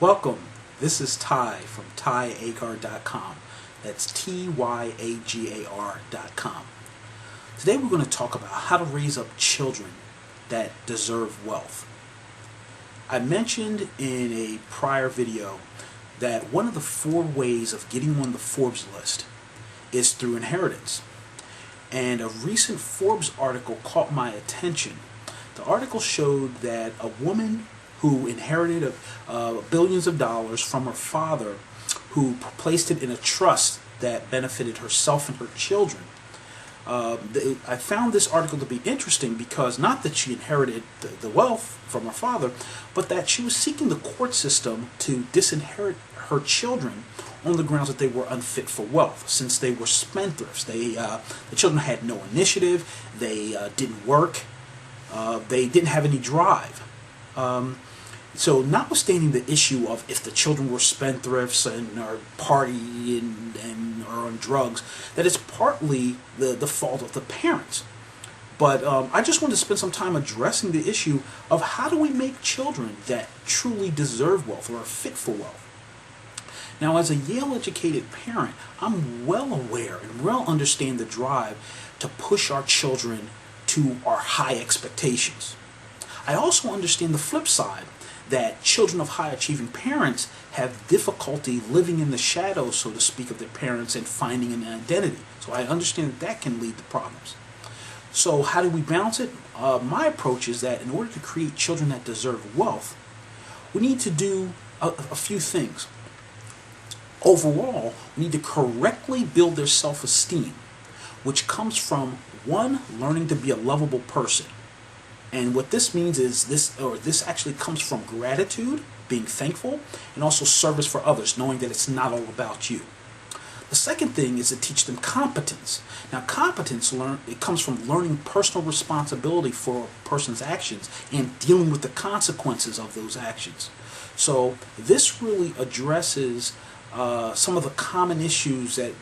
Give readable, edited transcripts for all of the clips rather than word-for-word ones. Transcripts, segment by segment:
Welcome. This is Ty from tyagar.com. That's TYAGAR.com. Today we're going to talk about how to raise up children that deserve wealth. I mentioned in a prior video that one of the 4 ways of getting on the Forbes list is through inheritance. And a recent Forbes article caught my attention. The article showed that a woman who inherited billions of dollars from her father, who placed it in a trust that benefited herself and her children. I found this article to be interesting because not that she inherited the wealth from her father, but that she was seeking the court system to disinherit her children on the grounds that they were unfit for wealth, since they were spendthrifts. The children had no initiative, they didn't work, they didn't have any drive. So notwithstanding the issue of if the children were spendthrifts and are partying and are on drugs, that it's partly the fault of the parents. But I just want to spend some time addressing the issue of how do we make children that truly deserve wealth or are fit for wealth. Now, as a Yale-educated parent, I'm well aware and well understand the drive to push our children to our high expectations. I also understand the flip side, that children of high-achieving parents have difficulty living in the shadows, so to speak, of their parents and finding an identity. So I understand that can lead to problems. So how do we balance it? My approach is that in order to create children that deserve wealth, we need to do a few things. Overall, we need to correctly build their self-esteem, which comes from, 1, learning to be a lovable person. And what this means is this actually comes from gratitude, being thankful, and also service for others, knowing that it's not all about you. The second thing is to teach them competence. Now, competence it comes from learning personal responsibility for a person's actions and dealing with the consequences of those actions. So this really addresses some of the common issues that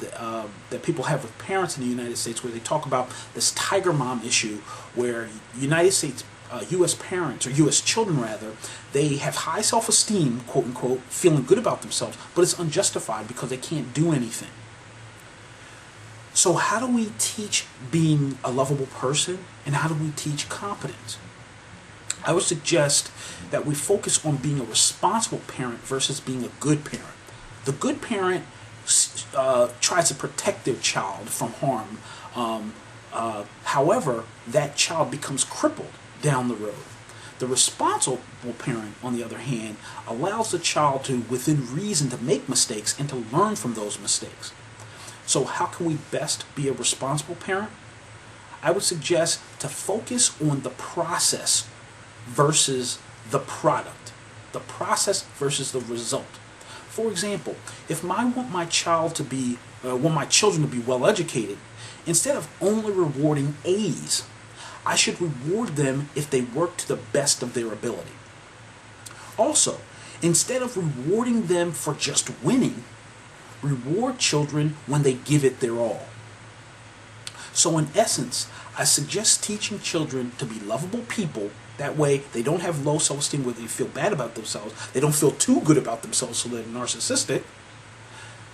people have with parents in the United States, where they talk about this tiger mom issue, where United States, U.S. parents, or U.S. children rather, they have high self-esteem, quote unquote, feeling good about themselves, but it's unjustified because they can't do anything. So how do we teach being a lovable person, and how do we teach competence? I would suggest that we focus on being a responsible parent versus being a good parent. The good parent tries to protect their child from harm. However, that child becomes crippled down the road. The responsible parent, on the other hand, allows the child to, within reason, to make mistakes and to learn from those mistakes. So how can we best be a responsible parent? I would suggest to focus on the process versus the product. The process versus the result. For example, if I want my children to be well educated, instead of only rewarding A's, I should reward them if they work to the best of their ability. Also, instead of rewarding them for just winning, reward children when they give it their all. So in essence, I suggest teaching children to be lovable people. That way, they don't have low self-esteem where they feel bad about themselves. They don't feel too good about themselves, so they're narcissistic.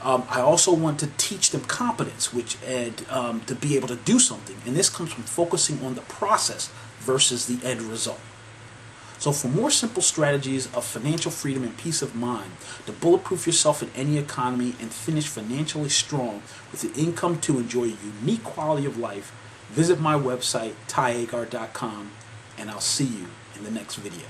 I also want to teach them competence, to be able to do something. And this comes from focusing on the process versus the end result. So for more simple strategies of financial freedom and peace of mind, to bulletproof yourself in any economy and finish financially strong with the income to enjoy a unique quality of life, visit my website, tyagar.com, and I'll see you in the next video.